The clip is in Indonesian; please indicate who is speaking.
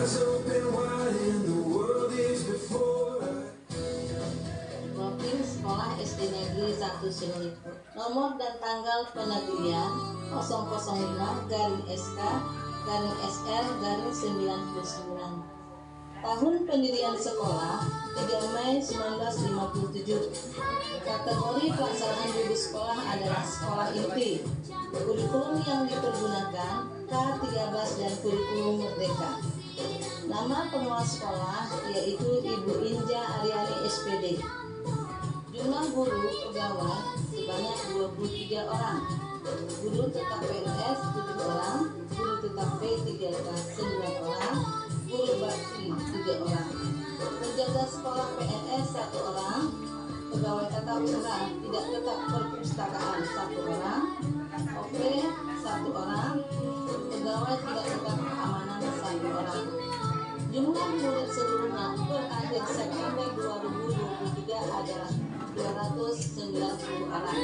Speaker 1: Profil Sekolah SD Negeri 1 Sunglipo. Nomor dan tanggal penegrian 005-SK-SR-99. Tahun pendirian sekolah 3 Mei 1957. Kategori pelaksanaan duduk sekolah adalah sekolah inti. Kurikulum yang dipergunakan K13 dan kurikulum merdeka. Nama pengelola sekolah yaitu Ibu Inja Aryani SPD. Jumlah guru pegawai sebanyak 23 orang. Guru tetap PNS 7 orang, guru tetap P3K 9 orang, guru bakti 3 orang. Penjaga sekolah PNS 1 orang, pegawai tata usaha tidak tetap perpustakaan 1 orang, OP 1 orang, pegawai tidak tetap keamanan 1 orang. Jumlah murid seluruhnya per akhir September 2023 adalah 290 orang.